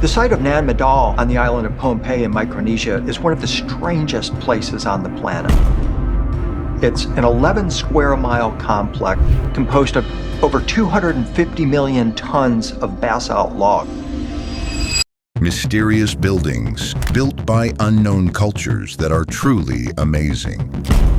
The site of Nan Madol on the island of Pohnpei in Micronesia is one of the strangest places on the planet. It's an 11 square mile complex composed of over 250 million tons of basalt log. Mysterious buildings built by unknown cultures that are truly amazing.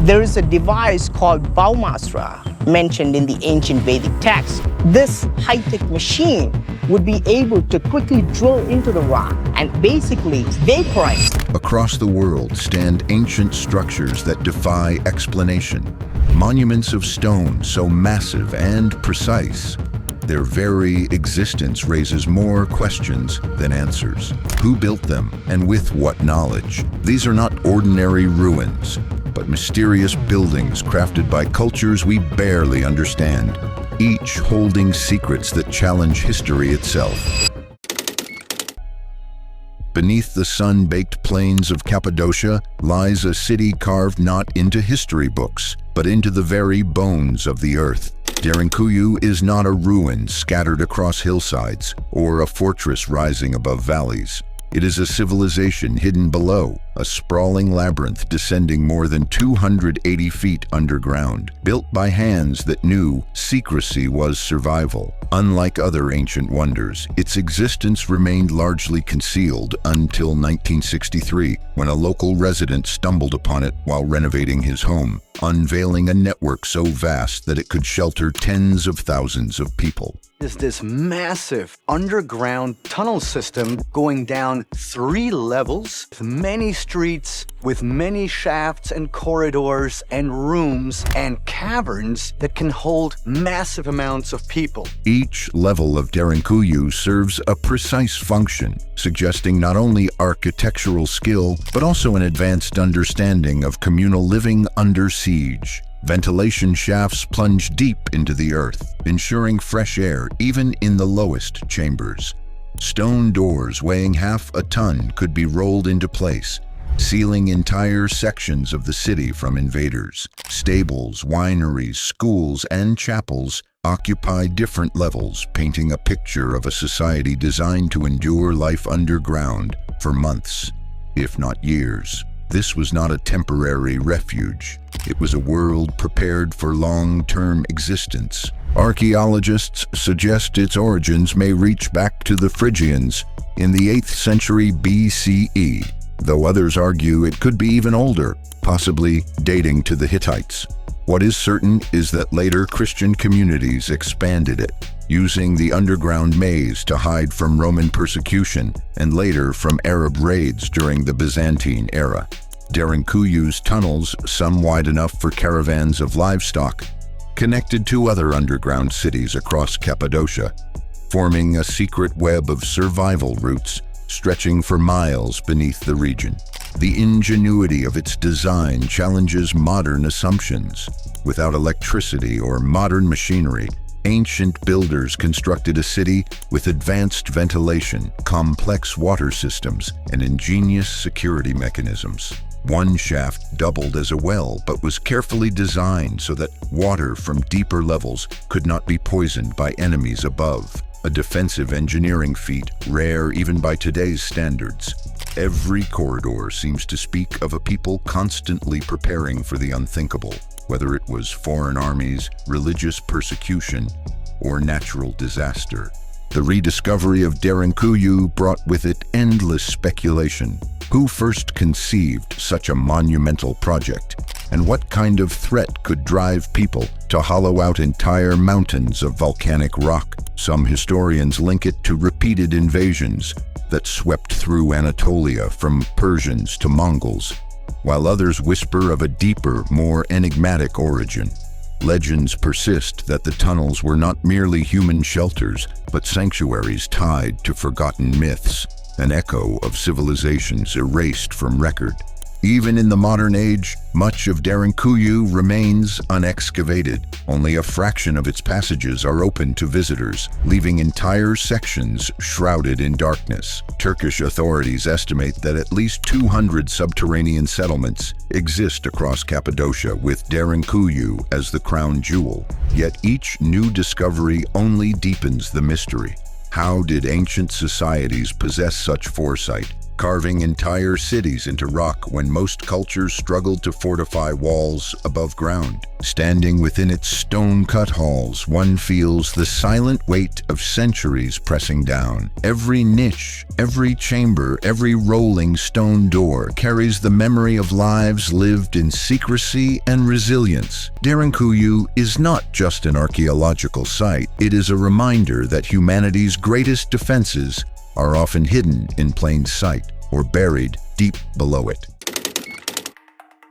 There is a device called Baumastra mentioned in the ancient Vedic text. This high-tech machine would be able to quickly drill into the rock and basically vaporize. Across the world stand ancient structures that defy explanation. Monuments of stone so massive and precise. Their very existence raises more questions than answers. Who built them and with what knowledge? These are not ordinary ruins, but mysterious buildings crafted by cultures we barely understand, each holding secrets that challenge history itself. Beneath the sun-baked plains of Cappadocia lies a city carved not into history books, but into the very bones of the earth. Derinkuyu is not a ruin scattered across hillsides or a fortress rising above valleys. It is a civilization hidden below, a sprawling labyrinth descending more than 280 feet underground, built by hands that knew secrecy was survival. Unlike other ancient wonders, its existence remained largely concealed until 1963, when a local resident stumbled upon it while renovating his home, unveiling a network so vast that it could shelter tens of thousands of people. Is this massive underground tunnel system going down 3 levels, with many streets, with many shafts and corridors and rooms and caverns that can hold massive amounts of people. Each level of Derinkuyu serves a precise function, suggesting not only architectural skill, but also an advanced understanding of communal living under siege. Ventilation shafts plunge deep into the earth, ensuring fresh air even in the lowest chambers. Stone doors weighing half a ton could be rolled into place, sealing entire sections of the city from invaders. Stables, wineries, schools, and chapels occupy different levels, painting a picture of a society designed to endure life underground for months, if not years. This was not a temporary refuge. It was a world prepared for long-term existence. Archaeologists suggest its origins may reach back to the Phrygians in the 8th century BCE, though others argue it could be even older, possibly dating to the Hittites. What is certain is that later Christian communities expanded it, using the underground maze to hide from Roman persecution and later from Arab raids during the Byzantine era. Derinkuyu's tunnels, some wide enough for caravans of livestock, connected to other underground cities across Cappadocia, forming a secret web of survival routes stretching for miles beneath the region. The ingenuity of its design challenges modern assumptions. Without electricity or modern machinery, ancient builders constructed a city with advanced ventilation, complex water systems, and ingenious security mechanisms. One shaft doubled as a well, but was carefully designed so that water from deeper levels could not be poisoned by enemies above. A defensive engineering feat, rare even by today's standards. Every corridor seems to speak of a people constantly preparing for the unthinkable, whether it was foreign armies, religious persecution, or natural disaster. The rediscovery of Derinkuyu brought with it endless speculation. Who first conceived such a monumental project? And what kind of threat could drive people to hollow out entire mountains of volcanic rock? Some historians link it to repeated invasions that swept through Anatolia from Persians to Mongols, while others whisper of a deeper, more enigmatic origin. Legends persist that the tunnels were not merely human shelters, but sanctuaries tied to forgotten myths, an echo of civilizations erased from record. Even in the modern age, much of Derinkuyu remains unexcavated. Only a fraction of its passages are open to visitors, leaving entire sections shrouded in darkness. Turkish authorities estimate that at least 200 subterranean settlements exist across Cappadocia, with Derinkuyu as the crown jewel. Yet each new discovery only deepens the mystery. How did ancient societies possess such foresight, carving entire cities into rock when most cultures struggled to fortify walls above ground? Standing within its stone-cut halls, one feels the silent weight of centuries pressing down. Every niche, every chamber, every rolling stone door carries the memory of lives lived in secrecy and resilience. Derinkuyu is not just an archaeological site. It is a reminder that humanity's greatest defenses are often hidden in plain sight or buried deep below it.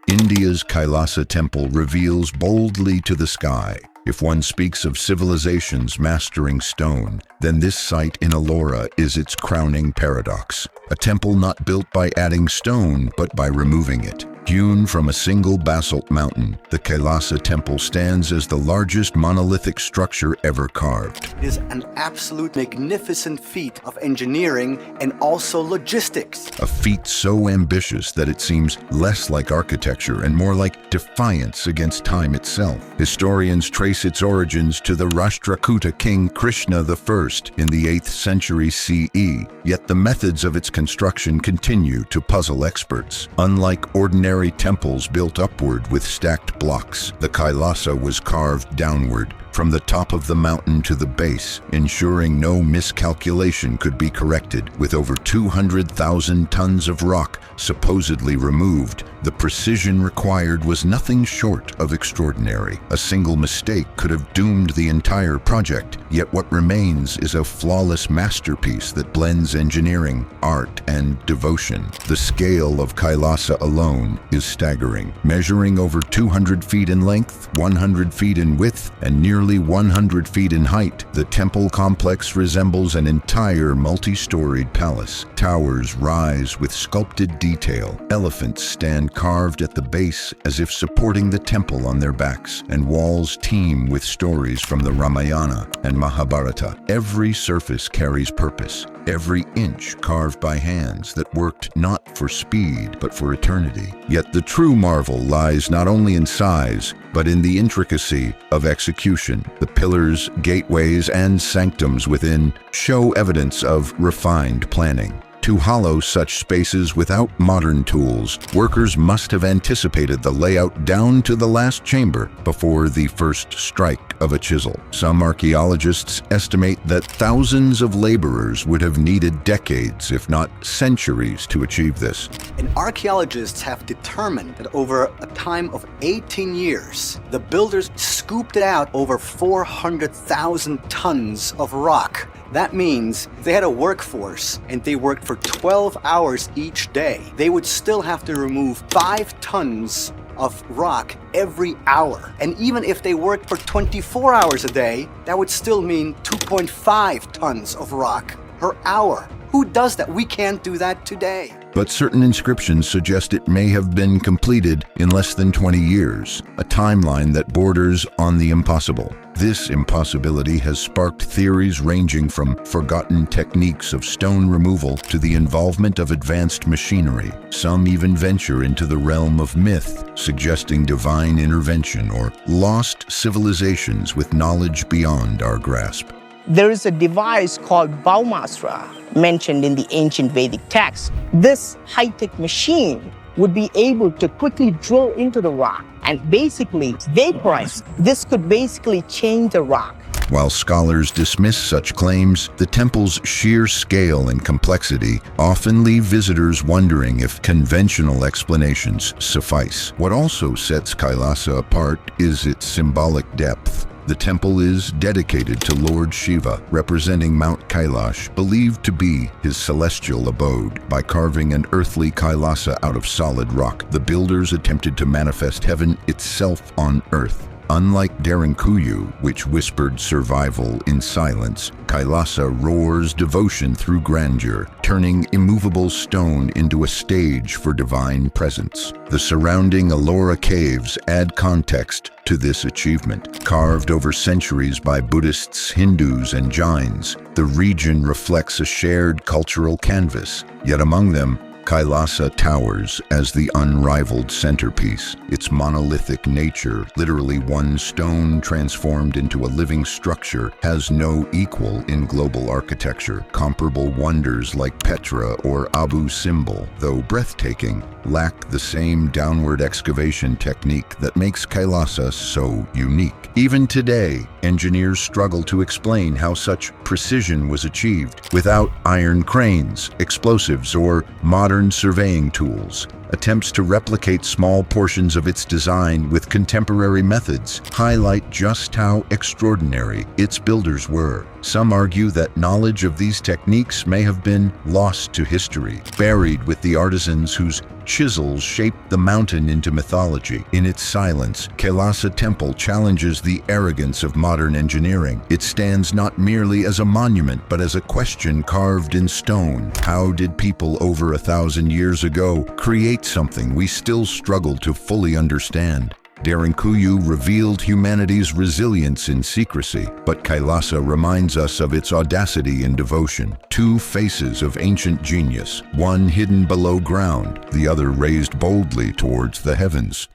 India's Kailasa temple reveals boldly to the sky. If one speaks of civilizations mastering stone, then this site in Ellora is its crowning paradox. A temple not built by adding stone, but by removing it. Hewn from a single basalt mountain, the Kailasa temple stands as the largest monolithic structure ever carved. It is an absolute magnificent feat of engineering and also logistics. A feat so ambitious that it seems less like architecture and more like defiance against time itself. Historians trace its origins to the Rashtrakuta king Krishna I in the 8th century CE, yet the methods of its construction continue to puzzle experts. Unlike ordinary temples built upward with stacked blocks, the Kailasa was carved downward, from the top of the mountain to the base, ensuring no miscalculation could be corrected. With over 200,000 tons of rock supposedly removed, the precision required was nothing short of extraordinary. A single mistake could have doomed the entire project, yet what remains is a flawless masterpiece that blends engineering, art, and devotion. The scale of Kailasa alone is staggering, measuring over 200 feet in length, 100 feet in width, and nearly 100 feet in height. The temple complex resembles an entire multi-storied palace. Towers rise with sculpted detail. Elephants stand carved at the base as if supporting the temple on their backs, and walls teem with stories from the Ramayana and Mahabharata. Every surface carries purpose, every inch carved by hands that worked not for speed but for eternity. Yet the true marvel lies not only in size, but in the intricacy of execution. The pillars, gateways, and sanctums within show evidence of refined planning. To hollow such spaces without modern tools, workers must have anticipated the layout down to the last chamber before the first strike of a chisel. Some archaeologists estimate that thousands of laborers would have needed decades, if not centuries, to achieve this. And archaeologists have determined that over a time of 18 years, the builders scooped out over 400,000 tons of rock. That means if they had a workforce and they worked for 12 hours each day, they would still have to remove 5 tons of rock every hour. And even if they worked for 24 hours a day, that would still mean 2.5 tons of rock per hour. Who does that? We can't do that today. But certain inscriptions suggest it may have been completed in less than 20 years, a timeline that borders on the impossible. This impossibility has sparked theories ranging from forgotten techniques of stone removal to the involvement of advanced machinery. Some even venture into the realm of myth, suggesting divine intervention or lost civilizations with knowledge beyond our grasp. There is a device called Bhaumastra mentioned in the ancient Vedic text. This high-tech machine would be able to quickly drill into the rock and basically vaporize. This could basically change the rock. While scholars dismiss such claims, the temple's sheer scale and complexity often leave visitors wondering if conventional explanations suffice. What also sets Kailasa apart is its symbolic depth. The temple is dedicated to Lord Shiva, representing Mount Kailash, believed to be his celestial abode. By carving an earthly Kailasa out of solid rock, the builders attempted to manifest heaven itself on earth. Unlike Derinkuyu, which whispered survival in silence, Kailasa roars devotion through grandeur, turning immovable stone into a stage for divine presence. The surrounding Ellora caves add context to this achievement. Carved over centuries by Buddhists, Hindus, and Jains, the region reflects a shared cultural canvas. Yet among them, Kailasa towers as the unrivaled centerpiece, its monolithic nature, literally one stone transformed into a living structure, has no equal in global architecture. Comparable wonders like Petra or Abu Simbel, though breathtaking, lack the same downward excavation technique that makes Kailasa so unique. Even today, engineers struggle to explain how such precision was achieved without iron cranes, explosives, or modern surveying tools. Attempts to replicate small portions of its design with contemporary methods highlight just how extraordinary its builders were. Some argue that knowledge of these techniques may have been lost to history, buried with the artisans whose chisels shaped the mountain into mythology. In its silence, Kailasa Temple challenges the arrogance of modern engineering. It stands not merely as a monument, but as a question carved in stone. How did people over 1,000 years ago create something we still struggle to fully understand? Derinkuyu revealed humanity's resilience in secrecy, but Kailasa reminds us of its audacity in devotion. Two faces of ancient genius, one hidden below ground, the other raised boldly towards the heavens.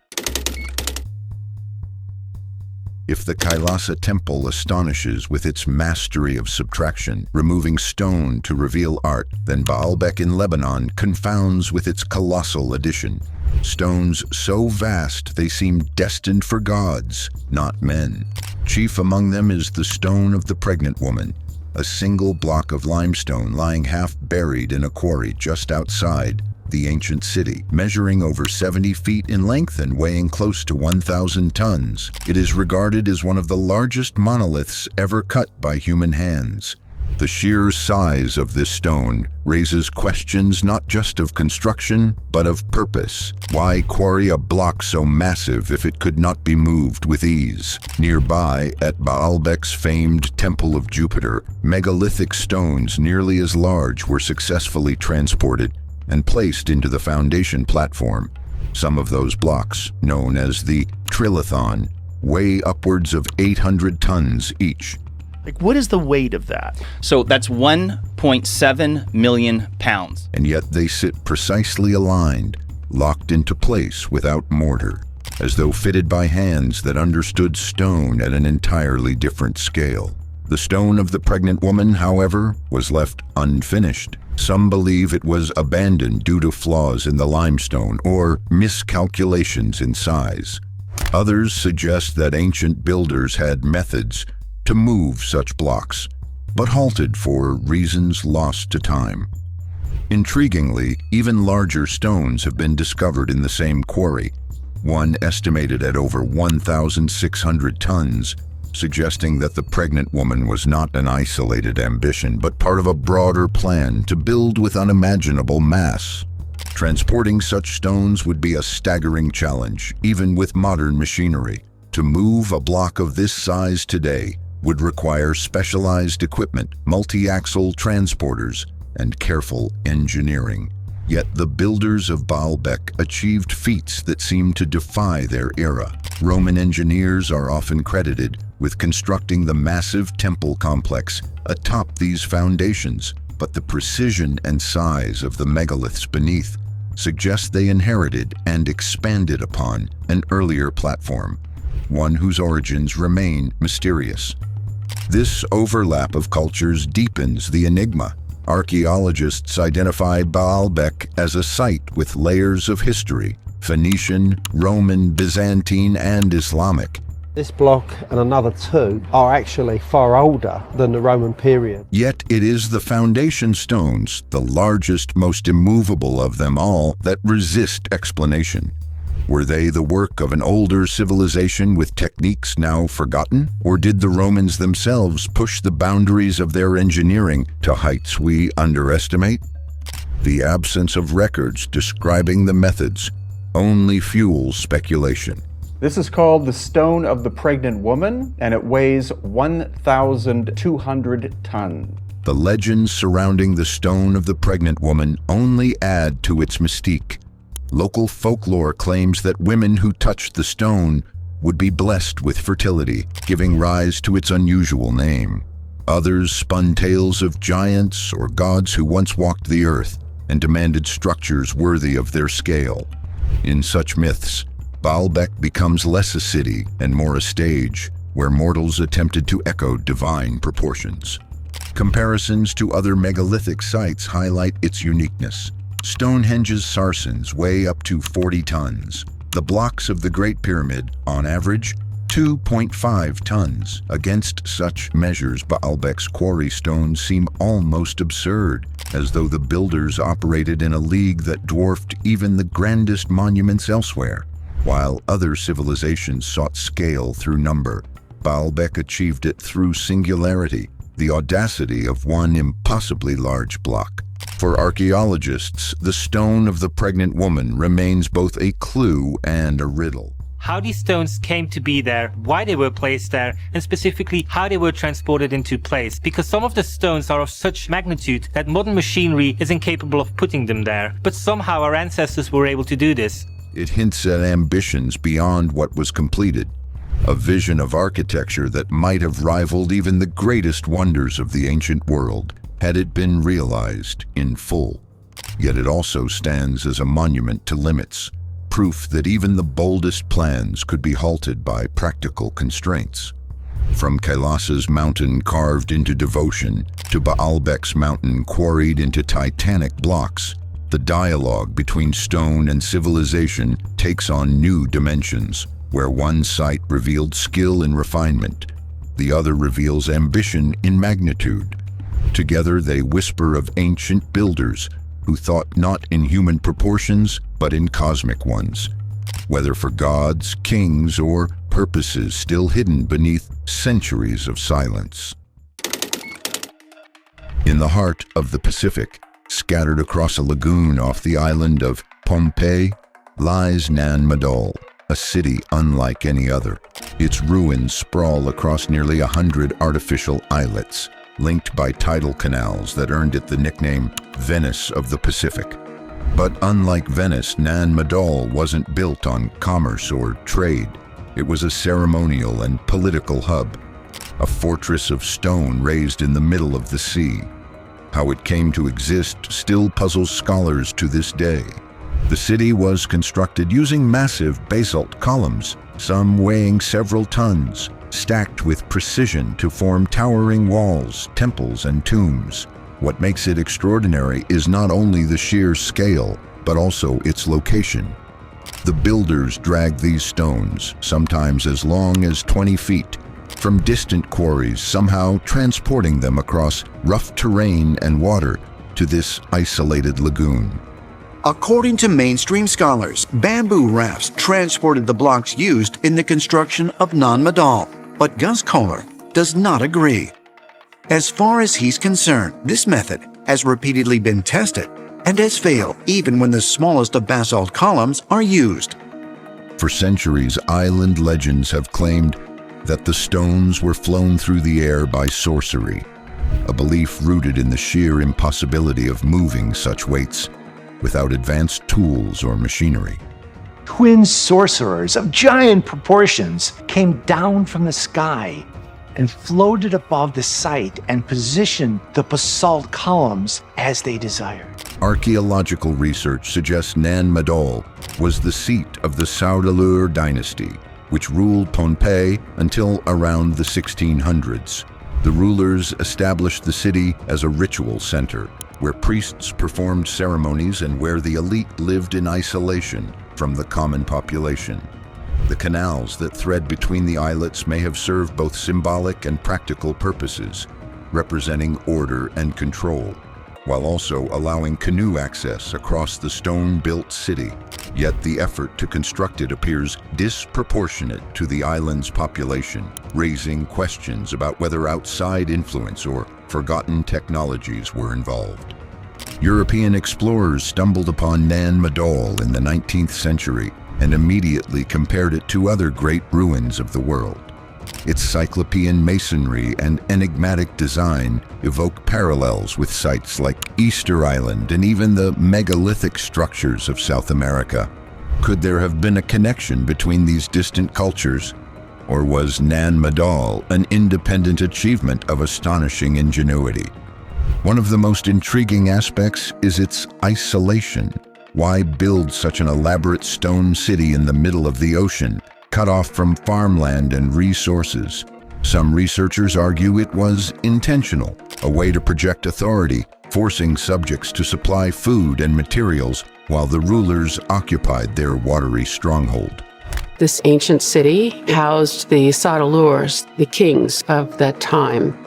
If the Kailasa Temple astonishes with its mastery of subtraction, removing stone to reveal art, then Baalbek in Lebanon confounds with its colossal addition. Stones so vast they seem destined for gods, not men. Chief among them is the stone of the pregnant woman, a single block of limestone lying half buried in a quarry just outside the ancient city, measuring over 70 feet in length and weighing close to 1,000 tons. It is regarded as one of the largest monoliths ever cut by human hands. The sheer size of this stone raises questions not just of construction, but of purpose. Why quarry a block so massive if it could not be moved with ease? Nearby, at Baalbek's famed Temple of Jupiter, megalithic stones nearly as large were successfully transported and placed into the foundation platform. Some of those blocks, known as the trilithon, weigh upwards of 800 tons each. Like, what is the weight of that? So that's 1.7 million pounds. And yet they sit precisely aligned, locked into place without mortar, as though fitted by hands that understood stone at an entirely different scale. The stone of the pregnant woman, however, was left unfinished. Some believe it was abandoned due to flaws in the limestone or miscalculations in size. Others suggest that ancient builders had methods to move such blocks, but halted for reasons lost to time. Intriguingly, even larger stones have been discovered in the same quarry, one estimated at over 1,600 tons, suggesting that the pregnant woman was not an isolated ambition, but part of a broader plan to build with unimaginable mass. Transporting such stones would be a staggering challenge, even with modern machinery. To move a block of this size today would require specialized equipment, multi-axle transporters, and careful engineering. Yet the builders of Baalbek achieved feats that seem to defy their era. Roman engineers are often credited with constructing the massive temple complex atop these foundations, but the precision and size of the megaliths beneath suggest they inherited and expanded upon an earlier platform, one whose origins remain mysterious. This overlap of cultures deepens the enigma. Archaeologists identify Baalbek as a site with layers of history: Phoenician, Roman, Byzantine, and Islamic. This block and another two are actually far older than the Roman period. Yet it is the foundation stones, the largest, most immovable of them all, that resist explanation. Were they the work of an older civilization with techniques now forgotten? Or did the Romans themselves push the boundaries of their engineering to heights we underestimate? The absence of records describing the methods only fuels speculation. This is called the Stone of the Pregnant Woman, and it weighs 1,200 tons. The legends surrounding the Stone of the Pregnant Woman only add to its mystique. Local folklore claims that women who touched the stone would be blessed with fertility, giving rise to its unusual name. Others spun tales of giants or gods who once walked the earth, and demanded structures worthy of their scale. In such myths, Baalbek becomes less a city and more a stage where mortals attempted to echo divine proportions. Comparisons to other megalithic sites highlight its uniqueness. Stonehenge's sarsens weigh up to 40 tons. The blocks of the Great Pyramid, on average, 2.5 tons. Against such measures, Baalbek's quarry stones seem almost absurd, as though the builders operated in a league that dwarfed even the grandest monuments elsewhere. While other civilizations sought scale through number, Baalbek achieved it through singularity, the audacity of one impossibly large block. For archaeologists, the stone of the pregnant woman remains both a clue and a riddle. How these stones came to be there, why they were placed there, and specifically how they were transported into place, because some of the stones are of such magnitude that modern machinery is incapable of putting them there, but somehow our ancestors were able to do this. It hints at ambitions beyond what was completed, a vision of architecture that might have rivaled even the greatest wonders of the ancient world, had it been realized in full. Yet it also stands as a monument to limits, proof that even the boldest plans could be halted by practical constraints. From Kailasa's mountain carved into devotion to Baalbek's mountain quarried into titanic blocks, the dialogue between stone and civilization takes on new dimensions, where one site revealed skill in refinement, the other reveals ambition in magnitude. Together they whisper of ancient builders who thought not in human proportions, but in cosmic ones, whether for gods, kings, or purposes still hidden beneath centuries of silence. In the heart of the Pacific, scattered across a lagoon off the island of Pohnpei, lies Nan Madol, a city unlike any other. Its ruins sprawl across nearly 100 artificial islets, linked by tidal canals that earned it the nickname Venice of the Pacific. But unlike Venice, Nan Madol wasn't built on commerce or trade. It was a ceremonial and political hub, a fortress of stone raised in the middle of the sea. How it came to exist still puzzles scholars to this day. The city was constructed using massive basalt columns, some weighing several tons, stacked with precision to form towering walls, temples, and tombs. What makes it extraordinary is not only the sheer scale, but also its location. The builders dragged these stones, sometimes as long as 20 feet, from distant quarries, somehow transporting them across rough terrain and water to this isolated lagoon. According to mainstream scholars, bamboo rafts transported the blocks used in the construction of Nan Madol, but Gus Kohler does not agree. As far as he's concerned, this method has repeatedly been tested and has failed even when the smallest of basalt columns are used. For centuries, island legends have claimed that the stones were flown through the air by sorcery, a belief rooted in the sheer impossibility of moving such weights without advanced tools or machinery. Twin sorcerers of giant proportions came down from the sky and floated above the site and positioned the basalt columns as they desired. Archaeological research suggests Nan Madol was the seat of the Saudalur dynasty, which ruled Pohnpei until around the 1600s. The rulers established the city as a ritual center, where priests performed ceremonies and where the elite lived in isolation from the common population. The canals that thread between the islets may have served both symbolic and practical purposes, representing order and control, while also allowing canoe access across the stone-built city. Yet the effort to construct it appears disproportionate to the island's population, raising questions about whether outside influence or forgotten technologies were involved. European explorers stumbled upon Nan Madol in the 19th century and immediately compared it to other great ruins of the world. Its cyclopean masonry and enigmatic design evoke parallels with sites like Easter Island and even the megalithic structures of South America. Could there have been a connection between these distant cultures? Or was Nan Madol an independent achievement of astonishing ingenuity? One of the most intriguing aspects is its isolation. Why build such an elaborate stone city in the middle of the ocean, cut off from farmland and resources? Some researchers argue it was intentional, a way to project authority, forcing subjects to supply food and materials while the rulers occupied their watery stronghold. This ancient city housed the Sadalurs, the kings of that time.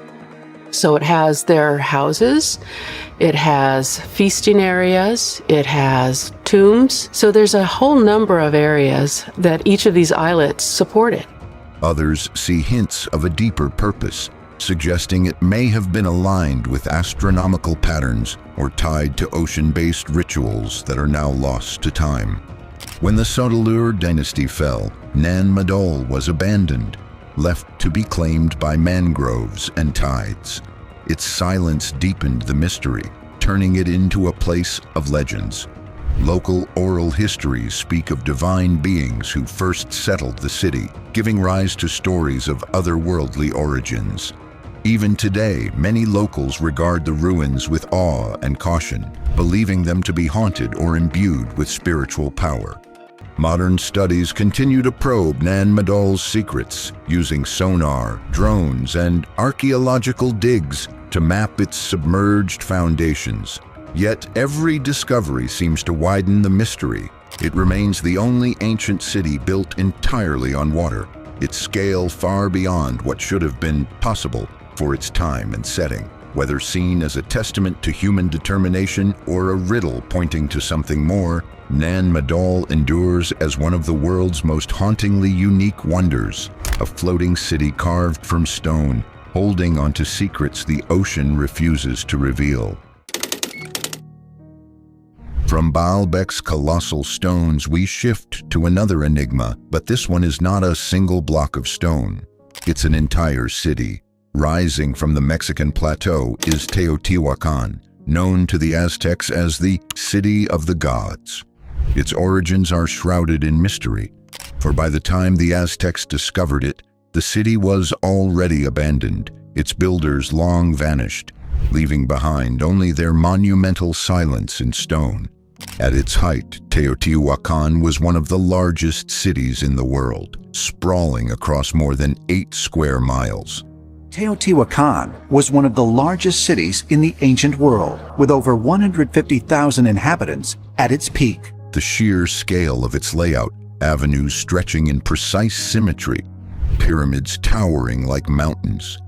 So it has their houses, it has feasting areas, it has tombs. So there's a whole number of areas that each of these islets supported. Others see hints of a deeper purpose, suggesting it may have been aligned with astronomical patterns or tied to ocean-based rituals that are now lost to time. When the Sadalur dynasty fell, Nan Madol was abandoned, left to be claimed by mangroves and tides. Its silence deepened the mystery, turning it into a place of legends. Local oral histories speak of divine beings who first settled the city, giving rise to stories of otherworldly origins. Even today, many locals regard the ruins with awe and caution, believing them to be haunted or imbued with spiritual power. Modern studies continue to probe Nan Madol's secrets, using sonar, drones, and archaeological digs to map its submerged foundations. Yet every discovery seems to widen the mystery. It remains the only ancient city built entirely on water, its scale far beyond what should have been possible for its time and setting. Whether seen as a testament to human determination or a riddle pointing to something more, Nan Madol endures as one of the world's most hauntingly unique wonders, a floating city carved from stone, holding onto secrets the ocean refuses to reveal. From Baalbek's colossal stones, we shift to another enigma, but this one is not a single block of stone. It's an entire city. Rising from the Mexican plateau is Teotihuacan, known to the Aztecs as the City of the Gods. Its origins are shrouded in mystery, for by the time the Aztecs discovered it, the city was already abandoned, its builders long vanished, leaving behind only their monumental silence in stone. At its height, Teotihuacan was one of the largest cities in the world, sprawling across more than 8 square miles. Teotihuacan was one of the largest cities in the ancient world, with over 150,000 inhabitants at its peak. The sheer scale of its layout, avenues stretching in precise symmetry, pyramids towering like mountains,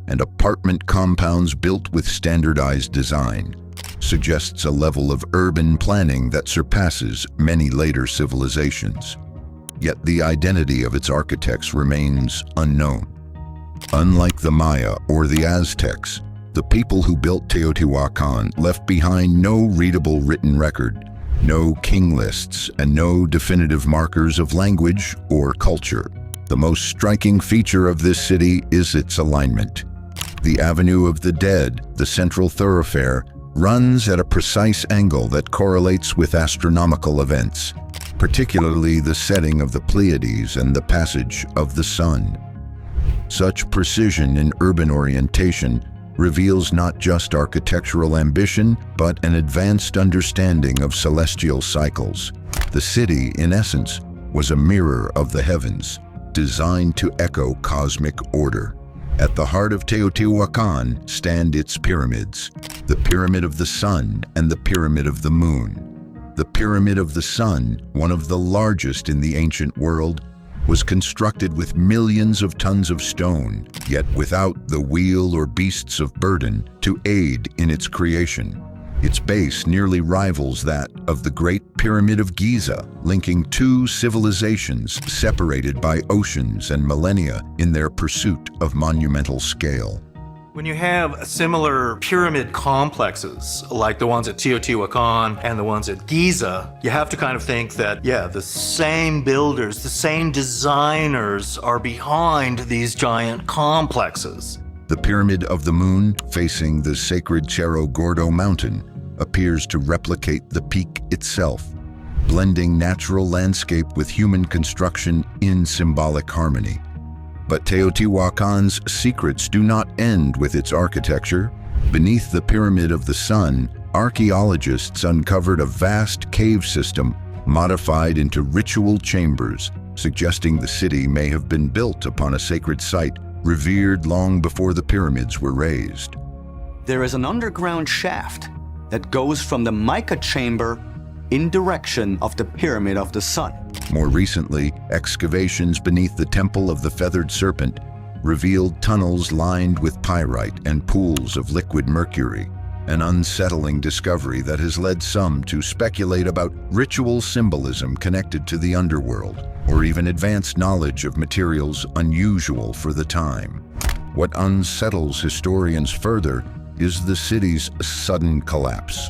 and apartment compounds built with standardized design, suggests a level of urban planning that surpasses many later civilizations. Yet the identity of its architects remains unknown. Unlike the Maya or the Aztecs, the people who built Teotihuacan left behind no readable written record, no king lists, and no definitive markers of language or culture. The most striking feature of this city is its alignment. The Avenue of the Dead, the central thoroughfare, runs at a precise angle that correlates with astronomical events, particularly the setting of the Pleiades and the passage of the sun. Such precision in urban orientation reveals not just architectural ambition, but an advanced understanding of celestial cycles. The city, in essence, was a mirror of the heavens, designed to echo cosmic order. At the heart of Teotihuacan stand its pyramids, the Pyramid of the Sun and the Pyramid of the Moon. The Pyramid of the Sun, one of the largest in the ancient world, was constructed with millions of tons of stone, yet without the wheel or beasts of burden to aid in its creation. Its base nearly rivals that of the Great Pyramid of Giza, linking 2 civilizations separated by oceans and millennia in their pursuit of monumental scale. When you have similar pyramid complexes, like the ones at Teotihuacan and the ones at Giza, you have to kind of think that, yeah, the same builders, the same designers are behind these giant complexes. The Pyramid of the Moon, facing the sacred Cerro Gordo mountain, appears to replicate the peak itself, blending natural landscape with human construction in symbolic harmony. But Teotihuacan's secrets do not end with its architecture. Beneath the Pyramid of the Sun, archaeologists uncovered a vast cave system modified into ritual chambers, suggesting the city may have been built upon a sacred site revered long before the pyramids were raised. There is an underground shaft that goes from the mica chamber in direction of the Pyramid of the Sun. More recently, excavations beneath the Temple of the Feathered Serpent revealed tunnels lined with pyrite and pools of liquid mercury, an unsettling discovery that has led some to speculate about ritual symbolism connected to the underworld, or even advanced knowledge of materials unusual for the time. What unsettles historians further is the city's sudden collapse.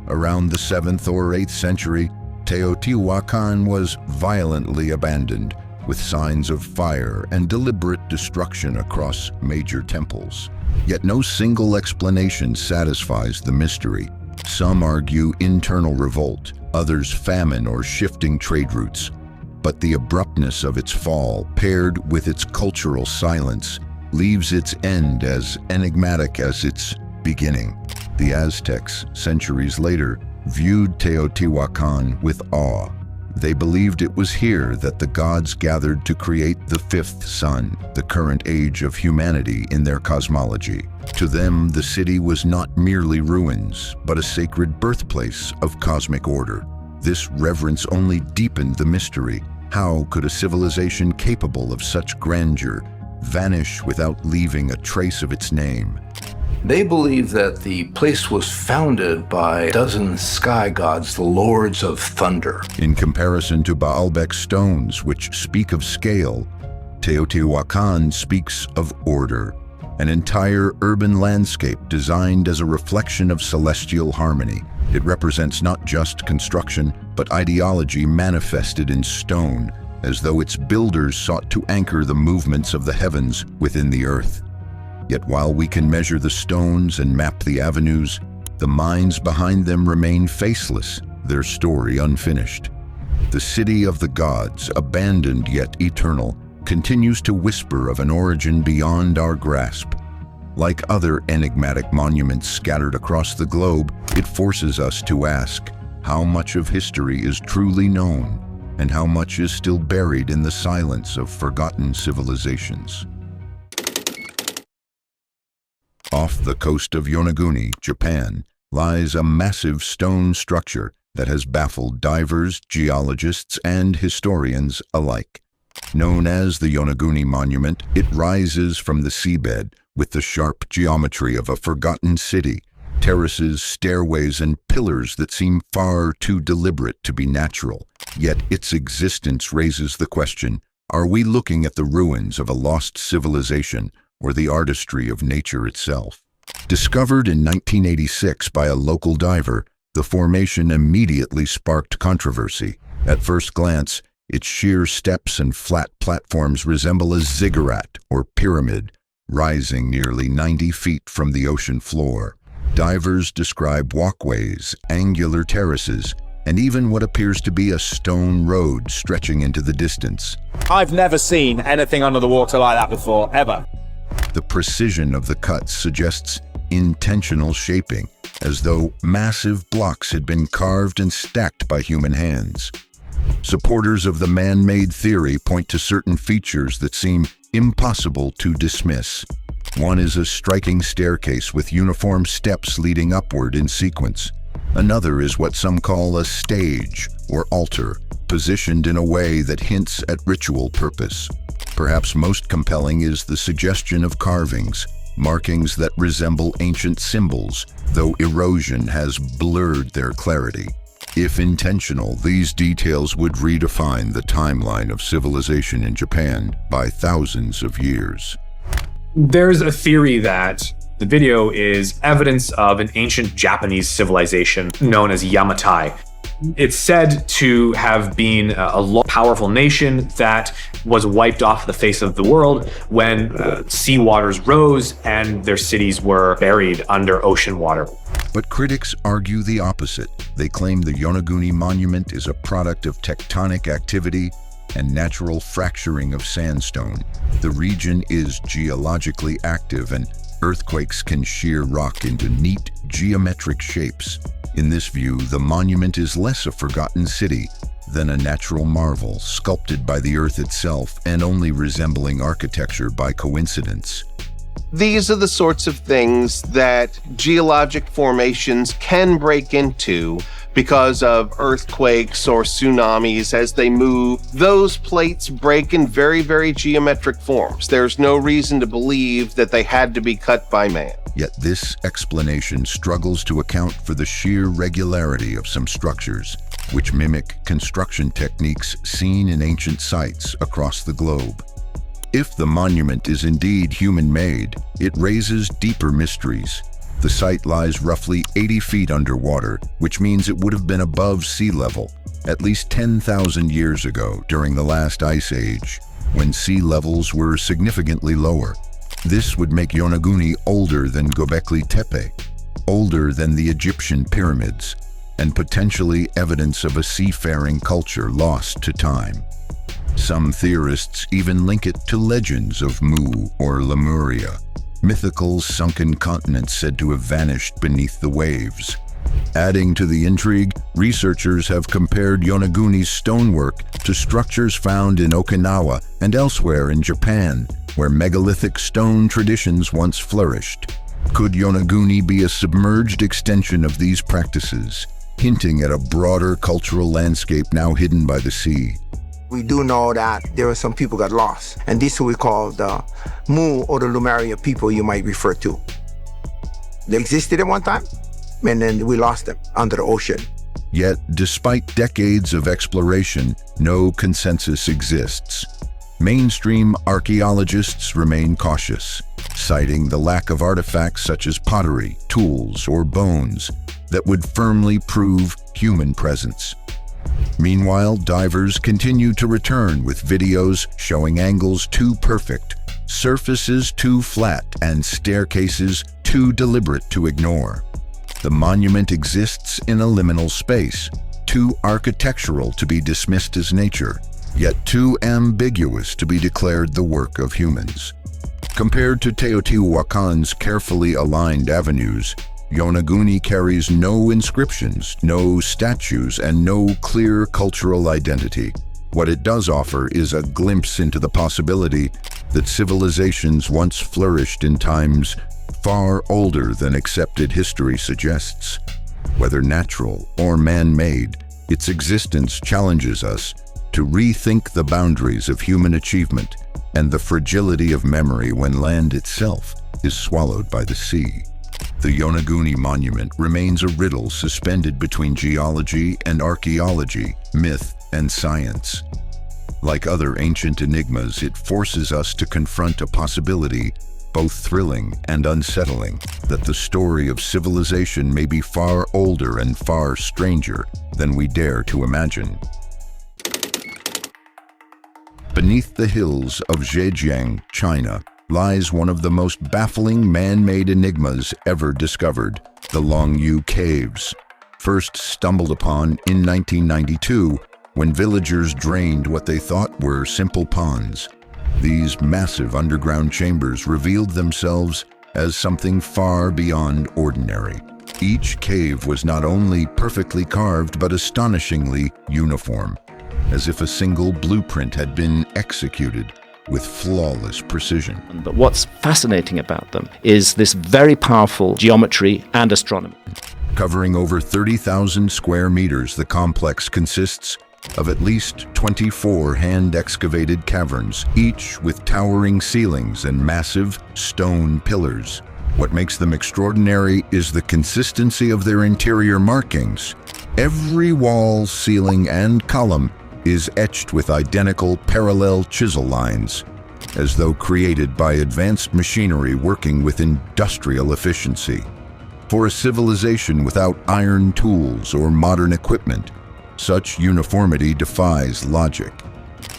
Around the 7th or 8th century, Teotihuacan was violently abandoned, with signs of fire and deliberate destruction across major temples. Yet no single explanation satisfies the mystery. Some argue internal revolt, others famine or shifting trade routes. But the abruptness of its fall, paired with its cultural silence, leaves its end as enigmatic as its beginning. The Aztecs, centuries later, viewed Teotihuacan with awe. They believed it was here that the gods gathered to create the fifth sun, the current age of humanity in their cosmology. To them, the city was not merely ruins, but a sacred birthplace of cosmic order. This reverence only deepened the mystery. How could a civilization capable of such grandeur vanish without leaving a trace of its name? They believe that the place was founded by a dozen sky gods, the lords of thunder. In comparison to Baalbek's stones, which speak of scale, Teotihuacan speaks of order, an entire urban landscape designed as a reflection of celestial harmony. It represents not just construction, but ideology manifested in stone, as though its builders sought to anchor the movements of the heavens within the earth. Yet while we can measure the stones and map the avenues, the minds behind them remain faceless, their story unfinished. The city of the gods, abandoned yet eternal, continues to whisper of an origin beyond our grasp. Like other enigmatic monuments scattered across the globe, it forces us to ask, how much of history is truly known, and how much is still buried in the silence of forgotten civilizations? Off the coast of Yonaguni, Japan, lies a massive stone structure that has baffled divers, geologists, and historians alike. Known as the Yonaguni Monument, it rises from the seabed with the sharp geometry of a forgotten city, terraces, stairways, and pillars that seem far too deliberate to be natural. Yet its existence raises the question, are we looking at the ruins of a lost civilization or the artistry of nature itself? Discovered in 1986 by a local diver, the formation immediately sparked controversy. At first glance, its sheer steps and flat platforms resemble a ziggurat or pyramid, rising nearly 90 feet from the ocean floor. Divers describe walkways, angular terraces, and even what appears to be a stone road stretching into the distance. I've never seen anything under the water like that before, ever. The precision of the cuts suggests intentional shaping, as though massive blocks had been carved and stacked by human hands. Supporters of the man-made theory point to certain features that seem impossible to dismiss. One is a striking staircase with uniform steps leading upward in sequence. Another is what some call a stage or altar, positioned in a way that hints at ritual purpose. Perhaps most compelling is the suggestion of carvings, markings that resemble ancient symbols, though erosion has blurred their clarity. If intentional, these details would redefine the timeline of civilization in Japan by thousands of years. There's a theory that the video is evidence of an ancient Japanese civilization known as Yamatai. It's said to have been a powerful nation that was wiped off the face of the world when sea waters rose and their cities were buried under ocean water. But critics argue the opposite. They claim the Yonaguni Monument is a product of tectonic activity and natural fracturing of sandstone. The region is geologically active and Earthquakes can shear rock into neat, geometric shapes. In this view, the monument is less a forgotten city than a natural marvel sculpted by the Earth itself and only resembling architecture by coincidence. These are the sorts of things that geologic formations can break into because of earthquakes or tsunamis as they move. Those plates break in very, very geometric forms. There's no reason to believe that they had to be cut by man. Yet this explanation struggles to account for the sheer regularity of some structures, which mimic construction techniques seen in ancient sites across the globe. If the monument is indeed human-made, it raises deeper mysteries. The site lies roughly 80 feet underwater, which means it would have been above sea level at least 10,000 years ago during the last ice age, when sea levels were significantly lower. This would make Yonaguni older than Göbekli Tepe, older than the Egyptian pyramids, and potentially evidence of a seafaring culture lost to time. Some theorists even link it to legends of Mu or Lemuria, mythical sunken continents said to have vanished beneath the waves. Adding to the intrigue, researchers have compared Yonaguni's stonework to structures found in Okinawa and elsewhere in Japan, where megalithic stone traditions once flourished. Could Yonaguni be a submerged extension of these practices, hinting at a broader cultural landscape now hidden by the sea? We do know that there were some people got lost, and these we call the Mu or the Lemuria people you might refer to. They existed at one time, and then we lost them under the ocean. Yet, despite decades of exploration, no consensus exists. Mainstream archaeologists remain cautious, citing the lack of artifacts such as pottery, tools, or bones that would firmly prove human presence. Meanwhile, divers continue to return with videos showing angles too perfect, surfaces too flat, and staircases too deliberate to ignore. The monument exists in a liminal space, too architectural to be dismissed as nature, yet too ambiguous to be declared the work of humans. Compared to Teotihuacan's carefully aligned avenues, Yonaguni carries no inscriptions, no statues, and no clear cultural identity. What it does offer is a glimpse into the possibility that civilizations once flourished in times far older than accepted history suggests. Whether natural or man-made, its existence challenges us to rethink the boundaries of human achievement and the fragility of memory when land itself is swallowed by the sea. The Yonaguni monument remains a riddle suspended between geology and archaeology, myth and science. Like other ancient enigmas, it forces us to confront a possibility, both thrilling and unsettling, that the story of civilization may be far older and far stranger than we dare to imagine. Beneath the hills of Zhejiang, China, lies one of the most baffling man-made enigmas ever discovered, the Longyu Caves. First stumbled upon in 1992, when villagers drained what they thought were simple ponds. These massive underground chambers revealed themselves as something far beyond ordinary. Each cave was not only perfectly carved, but astonishingly uniform, as if a single blueprint had been executed with flawless precision. But what's fascinating about them is this very powerful geometry and astronomy. Covering over 30,000 square meters, the complex consists of at least 24 hand-excavated caverns, each with towering ceilings and massive stone pillars. What makes them extraordinary is the consistency of their interior markings. Every wall, ceiling, and column is etched with identical parallel chisel lines, as though created by advanced machinery working with industrial efficiency. For a civilization without iron tools or modern equipment, such uniformity defies logic.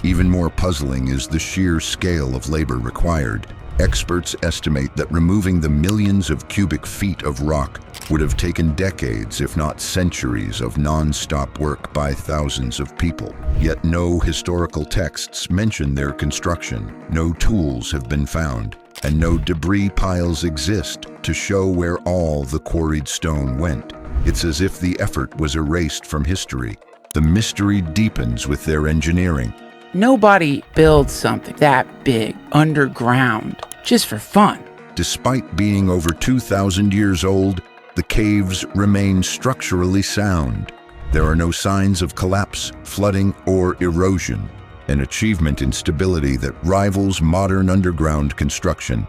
Even more puzzling is the sheer scale of labor required. Experts estimate that removing the millions of cubic feet of rock would have taken decades, if not centuries, of non-stop work by thousands of people. Yet no historical texts mention their construction. No tools have been found. and no debris piles exist to show where all the quarried stone went. It's as if the effort was erased from history. The mystery deepens with their engineering. Nobody builds something that big underground just for fun. Despite being over 2,000 years old, the caves remain structurally sound. There are no signs of collapse, flooding, or erosion, an achievement in stability that rivals modern underground construction.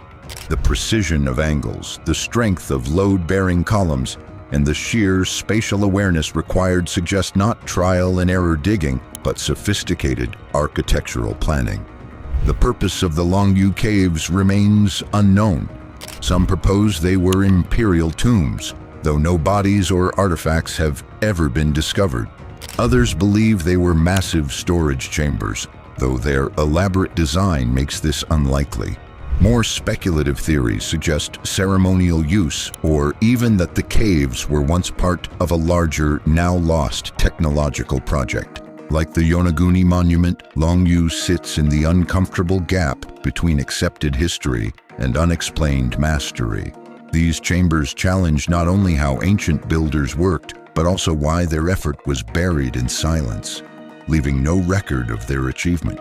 The precision of angles, the strength of load-bearing columns, and the sheer spatial awareness required suggest not trial-and-error digging, but sophisticated architectural planning. The purpose of the Longyu Caves remains unknown. Some propose they were imperial tombs, though no bodies or artifacts have ever been discovered. Others believe they were massive storage chambers, though their elaborate design makes this unlikely. More speculative theories suggest ceremonial use, or even that the caves were once part of a larger, now-lost technological project. Like the Yonaguni Monument, Longyu sits in the uncomfortable gap between accepted history and unexplained mastery. These chambers challenge not only how ancient builders worked, but also why their effort was buried in silence, leaving no record of their achievement.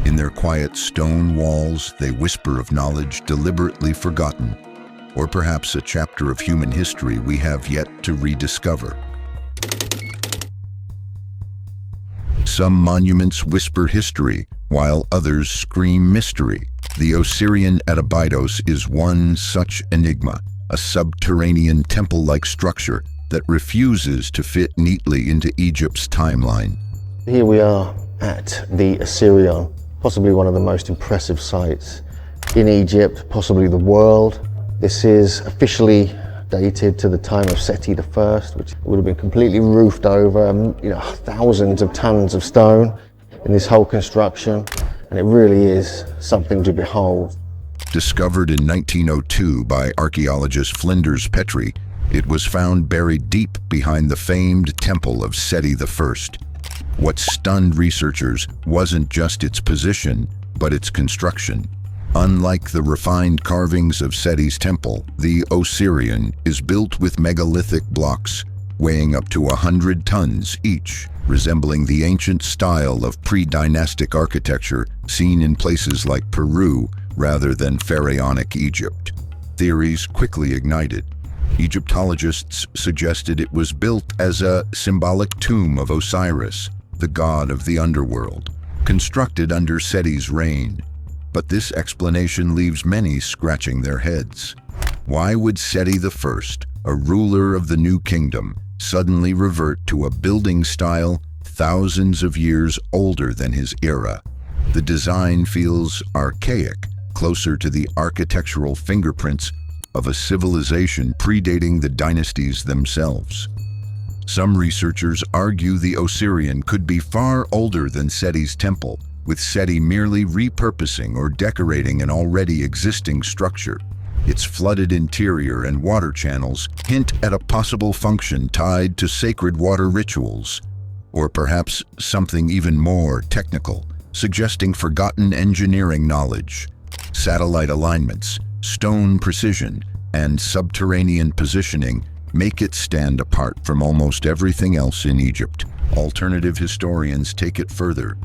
In their quiet stone walls, they whisper of knowledge deliberately forgotten, or perhaps a chapter of human history we have yet to rediscover. Some monuments whisper history, while others scream mystery. The Osirian at Abydos is one such enigma, a subterranean temple-like structure that refuses to fit neatly into Egypt's timeline. Here we are at the Osirian, possibly one of the most impressive sites in Egypt, possibly the world. This is officially dated to the time of Seti I, which would have been completely roofed over, thousands of tons of stone in this whole construction, and it really is something to behold. Discovered in 1902 by archaeologist Flinders Petrie, it was found buried deep behind the famed temple of Seti I. What stunned researchers wasn't just its position, but its construction. Unlike the refined carvings of Seti's temple, the Osirian is built with megalithic blocks, weighing up to 100 tons each, resembling the ancient style of pre-dynastic architecture seen in places like Peru rather than pharaonic Egypt. Theories quickly ignited. Egyptologists suggested it was built as a symbolic tomb of Osiris, the god of the underworld, constructed under Seti's reign. But this explanation leaves many scratching their heads. Why would Seti I, a ruler of the New Kingdom, suddenly revert to a building style thousands of years older than his era? The design feels archaic, closer to the architectural fingerprints of a civilization predating the dynasties themselves. Some researchers argue the Osirian could be far older than Seti's temple, with Seti merely repurposing or decorating an already existing structure. Its flooded interior and water channels hint at a possible function tied to sacred water rituals, or perhaps something even more technical, suggesting forgotten engineering knowledge. Satellite alignments, stone precision, and subterranean positioning make it stand apart from almost everything else in Egypt. Alternative historians take it further.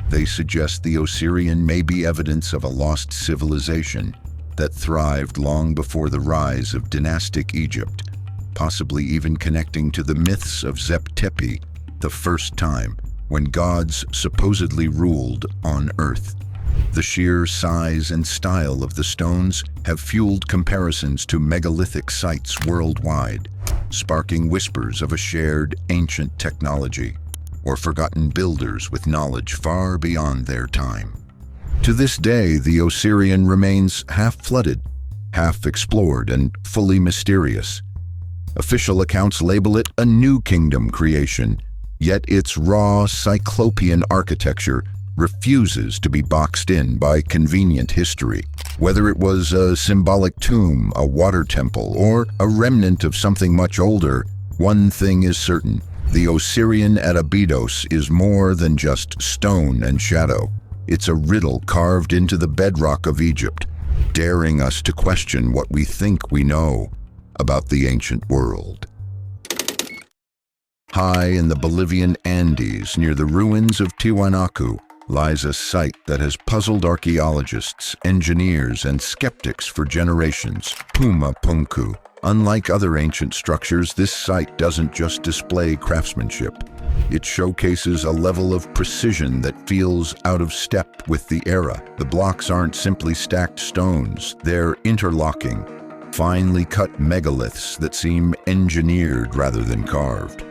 They suggest the Osirian may be evidence of a lost civilization that thrived long before the rise of dynastic Egypt, possibly even connecting to the myths of Zep-Tepi, the first time when gods supposedly ruled on Earth. The sheer size and style of the stones have fueled comparisons to megalithic sites worldwide, sparking whispers of a shared ancient technology, or forgotten builders with knowledge far beyond their time. To this day, the Osirian remains half-flooded, half-explored, and fully mysterious. Official accounts label it a New Kingdom creation, yet its raw cyclopean architecture refuses to be boxed in by convenient history. Whether it was a symbolic tomb, a water temple, or a remnant of something much older, one thing is certain: the Osirian at Abydos is more than just stone and shadow. It's a riddle carved into the bedrock of Egypt, daring us to question what we think we know about the ancient world. High in the Bolivian Andes, near the ruins of Tiwanaku, lies a site that has puzzled archaeologists, engineers, and skeptics for generations, Puma Punku. Unlike other ancient structures, this site doesn't just display craftsmanship. It showcases a level of precision that feels out of step with the era. The blocks aren't simply stacked stones, they're interlocking, finely cut megaliths that seem engineered rather than carved.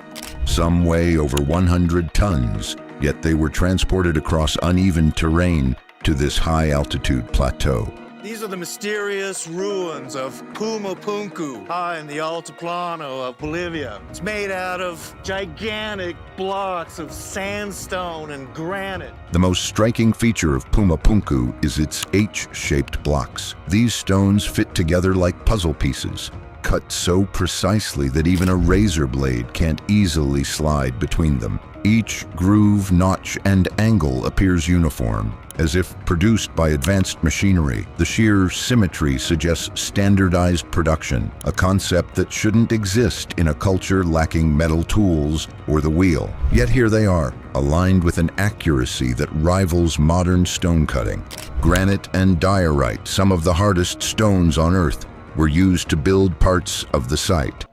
Some weigh over 100 tons, yet they were transported across uneven terrain to this high-altitude plateau. These are the mysterious ruins of Puma Punku, high in the Altiplano of Bolivia. It's made out of gigantic blocks of sandstone and granite. The most striking feature of Puma Punku is its H-shaped blocks. These stones fit together like puzzle pieces, cut so precisely that even a razor blade can't easily slide between them. Each groove, notch, and angle appears uniform, as if produced by advanced machinery. The sheer symmetry suggests standardized production, a concept that shouldn't exist in a culture lacking metal tools or the wheel. Yet here they are, aligned with an accuracy that rivals modern stone cutting. Granite and diorite, some of the hardest stones on Earth, were used to build parts of the site.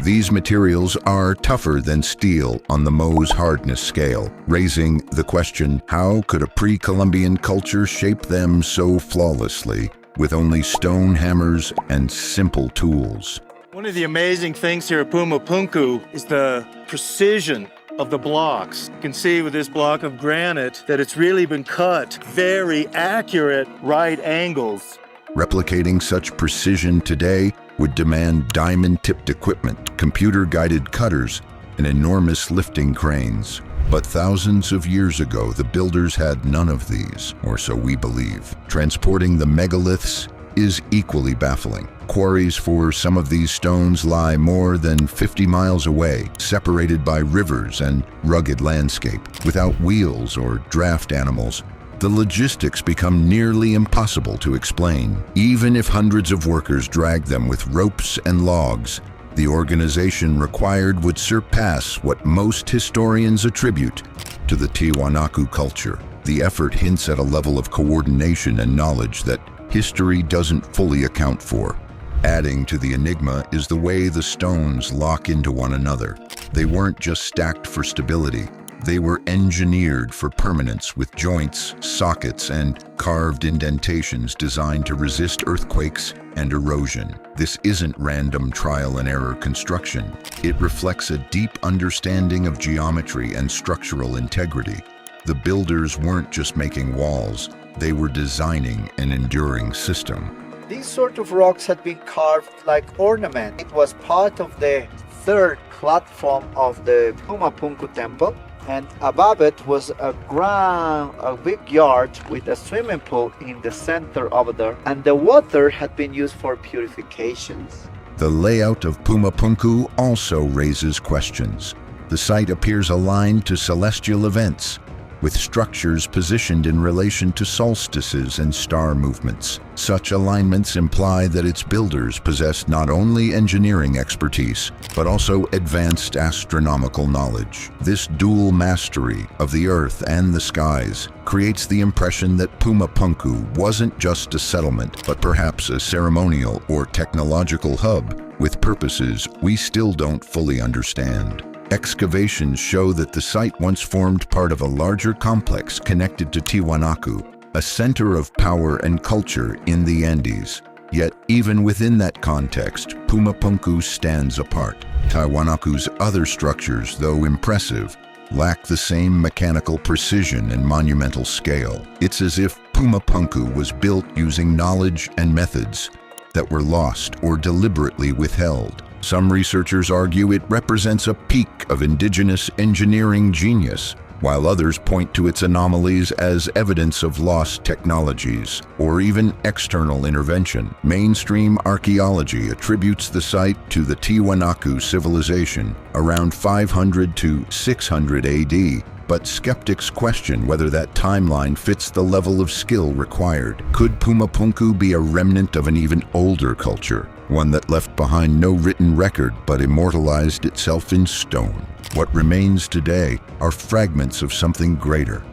These materials are tougher than steel on the Mohs hardness scale, raising the question, how could a pre-Columbian culture shape them so flawlessly with only stone hammers and simple tools? One of the amazing things here at Puma Punku is the precision of the blocks. You can see with this block of granite that it's really been cut very accurate right angles. Replicating such precision today would demand diamond-tipped equipment, computer-guided cutters, and enormous lifting cranes. But thousands of years ago, the builders had none of these, or so we believe. Transporting the megaliths is equally baffling. Quarries for some of these stones lie more than 50 miles away, separated by rivers and rugged landscape. Without wheels or draft animals, the logistics become nearly impossible to explain. Even if hundreds of workers drag them with ropes and logs, the organization required would surpass what most historians attribute to the Tiwanaku culture. The effort hints at a level of coordination and knowledge that history doesn't fully account for. Adding to the enigma is the way the stones lock into one another. They weren't just stacked for stability. They were engineered for permanence with joints, sockets, and carved indentations designed to resist earthquakes and erosion. This isn't random trial and error construction. It reflects a deep understanding of geometry and structural integrity. The builders weren't just making walls, they were designing an enduring system. These sort of rocks had been carved like ornament. It was part of the third platform of the Puma Punku temple. And above it was a big yard with a swimming pool in the center over there. And the water had been used for purifications. The layout of Puma Punku also raises questions. The site appears aligned to celestial events, with structures positioned in relation to solstices and star movements. Such alignments imply that its builders possess not only engineering expertise, but also advanced astronomical knowledge. This dual mastery of the earth and the skies creates the impression that Puma Punku wasn't just a settlement, but perhaps a ceremonial or technological hub with purposes we still don't fully understand. Excavations show that the site once formed part of a larger complex connected to Tiwanaku, a center of power and culture in the Andes. Yet, even within that context, Puma Punku stands apart. Tiwanaku's other structures, though impressive, lack the same mechanical precision and monumental scale. It's as if Puma Punku was built using knowledge and methods that were lost or deliberately withheld. Some researchers argue it represents a peak of indigenous engineering genius, while others point to its anomalies as evidence of lost technologies or even external intervention. Mainstream archaeology attributes the site to the Tiwanaku civilization around 500 to 600 AD, But skeptics question whether that timeline fits the level of skill required. Could Pumapunku be a remnant of an even older culture, one that left behind no written record but immortalized itself in stone? What remains today are fragments of something greater.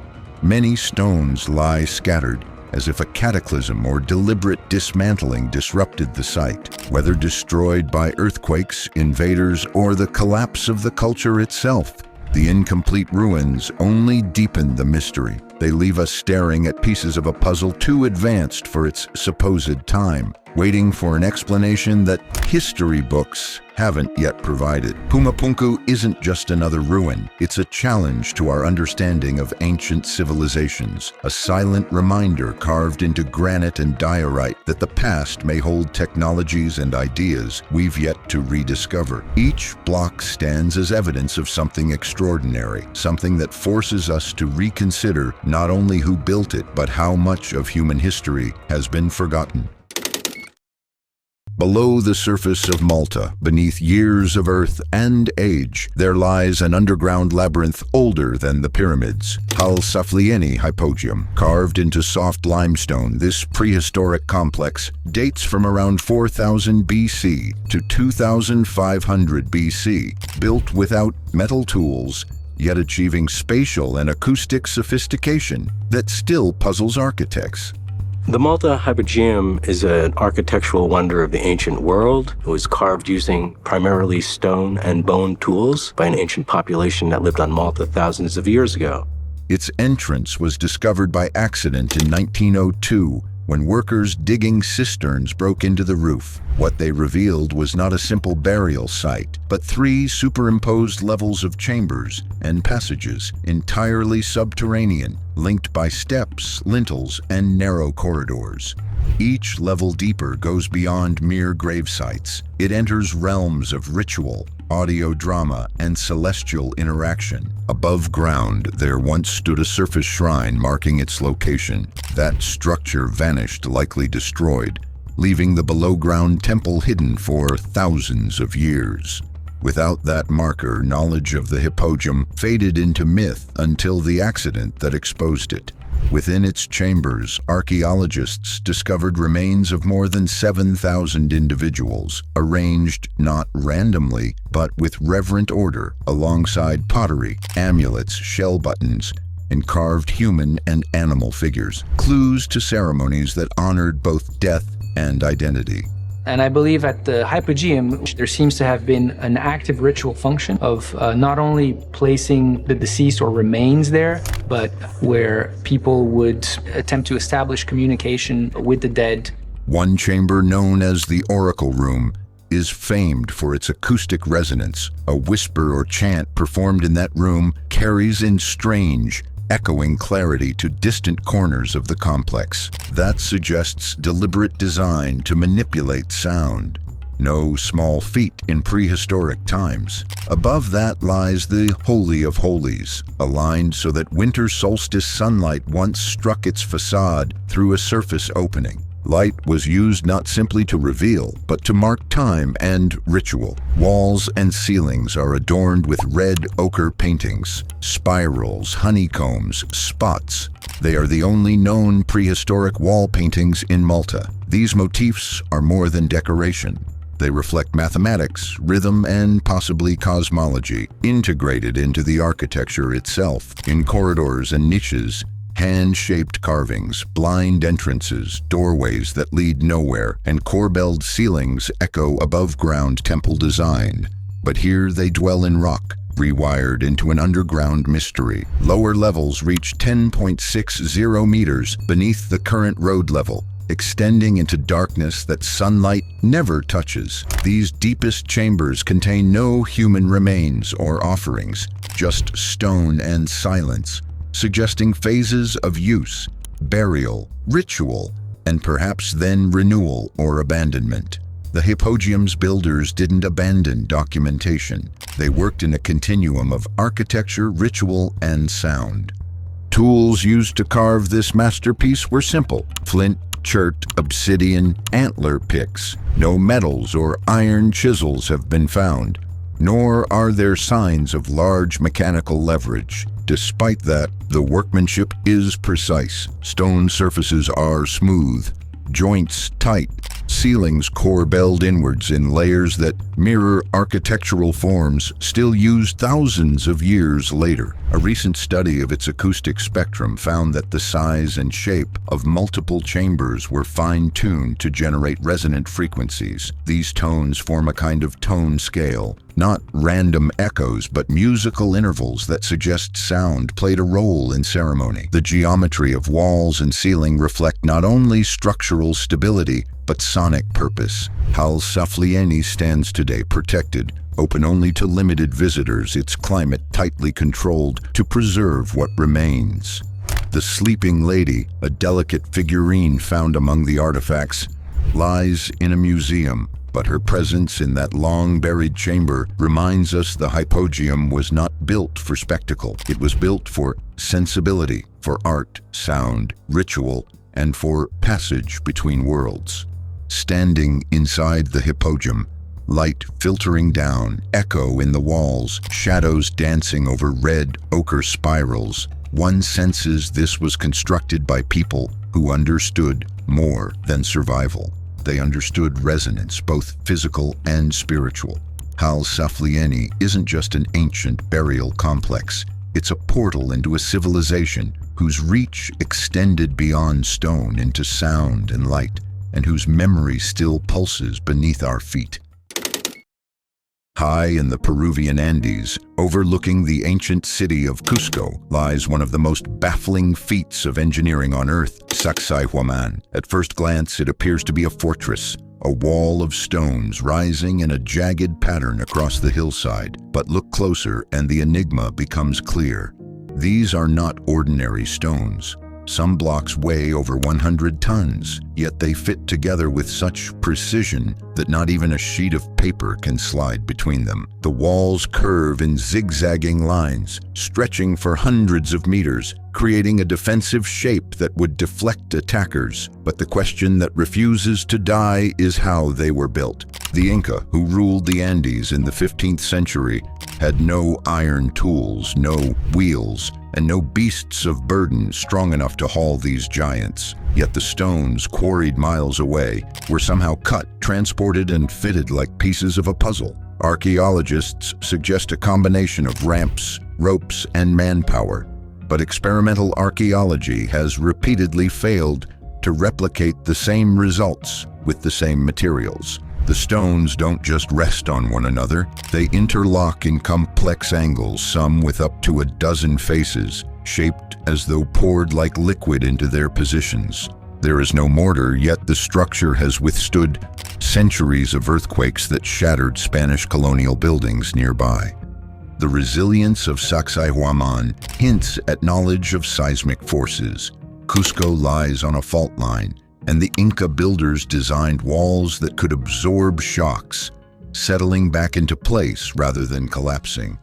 Many stones lie scattered, as if a cataclysm or deliberate dismantling disrupted the site, whether destroyed by earthquakes, invaders, or the collapse of the culture itself. The incomplete ruins only deepen the mystery. They leave us staring at pieces of a puzzle too advanced for its supposed time, waiting for an explanation that history books haven't yet provided. Pumapunku isn't just another ruin. It's a challenge to our understanding of ancient civilizations, a silent reminder carved into granite and diorite that the past may hold technologies and ideas we've yet to rediscover. Each block stands as evidence of something extraordinary, something that forces us to reconsider not only who built it, but how much of human history has been forgotten. Below the surface of Malta, beneath years of earth and age, there lies an underground labyrinth older than the pyramids. Hal Saflieni Hypogeum, carved into soft limestone, this prehistoric complex dates from around 4000 BC to 2500 BC, built without metal tools, yet achieving spatial and acoustic sophistication that still puzzles architects. The Malta Hypogeum is an architectural wonder of the ancient world. It was carved using primarily stone and bone tools by an ancient population that lived on Malta thousands of years ago. Its entrance was discovered by accident in 1902 when workers digging cisterns broke into the roof. What they revealed was not a simple burial site, but 3 superimposed levels of chambers and passages, entirely subterranean, linked by steps, lintels, and narrow corridors. Each level deeper goes beyond mere grave sites. It enters realms of ritual, audio drama, and celestial interaction. Above ground, there once stood a surface shrine marking its location. That structure vanished, likely destroyed, leaving the below-ground temple hidden for thousands of years. Without that marker, knowledge of the Hypogeum faded into myth until the accident that exposed it. Within its chambers, archaeologists discovered remains of more than 7,000 individuals, arranged not randomly, but with reverent order, alongside pottery, amulets, shell buttons, and carved human and animal figures, clues to ceremonies that honored both death and identity. And I believe at the Hypogeum, there seems to have been an active ritual function of not only placing the deceased or remains there, but where people would attempt to establish communication with the dead. One chamber, known as the Oracle Room, is famed for its acoustic resonance. A whisper or chant performed in that room carries in strange, echoing clarity to distant corners of the complex. That suggests deliberate design to manipulate sound. No small feat in prehistoric times. Above that lies the Holy of Holies, aligned so that winter solstice sunlight once struck its facade through a surface opening. Light was used not simply to reveal, but to mark time and ritual. Walls and ceilings are adorned with red ochre paintings, spirals, honeycombs, spots. They are the only known prehistoric wall paintings in Malta. These motifs are more than decoration. They reflect mathematics, rhythm, and possibly cosmology, integrated into the architecture itself. In corridors and niches, hand-shaped carvings, blind entrances, doorways that lead nowhere, and corbelled ceilings echo above-ground temple design. But here they dwell in rock, rewired into an underground mystery. Lower levels reach 10.60 meters beneath the current road level, extending into darkness that sunlight never touches. These deepest chambers contain no human remains or offerings, just stone and silence, suggesting phases of use, burial, ritual, and perhaps then renewal or abandonment. The Hypogeum's builders didn't abandon documentation. They worked in a continuum of architecture, ritual, and sound. Tools used to carve this masterpiece were simple: flint, chert, obsidian, antler picks. No metals or iron chisels have been found. nor are there signs of large mechanical leverage. Despite that, the workmanship is precise. Stone surfaces are smooth, joints tight, ceilings corbelled inwards in layers that mirror architectural forms still used thousands of years later. A recent study of its acoustic spectrum found that the size and shape of multiple chambers were fine-tuned to generate resonant frequencies. These tones form a kind of tone scale, not random echoes, but musical intervals that suggest sound played a role in ceremony. The geometry of walls and ceiling reflect not only structural stability, but sonic purpose. Hal Saflieni stands today protected, open only to limited visitors, its climate tightly controlled to preserve what remains. The Sleeping Lady, a delicate figurine found among the artifacts, lies in a museum, but her presence in that long-buried chamber reminds us the hypogeum was not built for spectacle. It was built for sensibility, for art, sound, ritual, and for passage between worlds. Standing inside the hypogeum, light filtering down, echo in the walls, shadows dancing over red ochre spirals, one senses this was constructed by people who understood more than survival. They understood resonance, both physical and spiritual. Hal Saflieni isn't just an ancient burial complex. It's a portal into a civilization whose reach extended beyond stone into sound and light, and whose memory still pulses beneath our feet. High in the Peruvian Andes, overlooking the ancient city of Cusco, lies one of the most baffling feats of engineering on Earth, Sacsayhuaman. At first glance, it appears to be a fortress, a wall of stones rising in a jagged pattern across the hillside. But look closer and the enigma becomes clear. These are not ordinary stones. Some blocks weigh over 100 tons, yet they fit together with such precision that not even a sheet of paper can slide between them. The walls curve in zigzagging lines, stretching for hundreds of meters, creating a defensive shape that would deflect attackers. But the question that refuses to die is how they were built. The Inca, who ruled the Andes in the 15th century, had no iron tools, no wheels, and no beasts of burden strong enough to haul these giants. Yet the stones, quarried miles away, were somehow cut, transported, and fitted like pieces of a puzzle. Archaeologists suggest a combination of ramps, ropes, and manpower, but experimental archaeology has repeatedly failed to replicate the same results with the same materials. The stones don't just rest on one another, they interlock in complex angles, some with up to a dozen faces, shaped as though poured like liquid into their positions. There is no mortar, yet the structure has withstood centuries of earthquakes that shattered Spanish colonial buildings nearby. The resilience of Sacsayhuaman hints at knowledge of seismic forces. Cusco lies on a fault line, and the Inca builders designed walls that could absorb shocks, settling back into place rather than collapsing.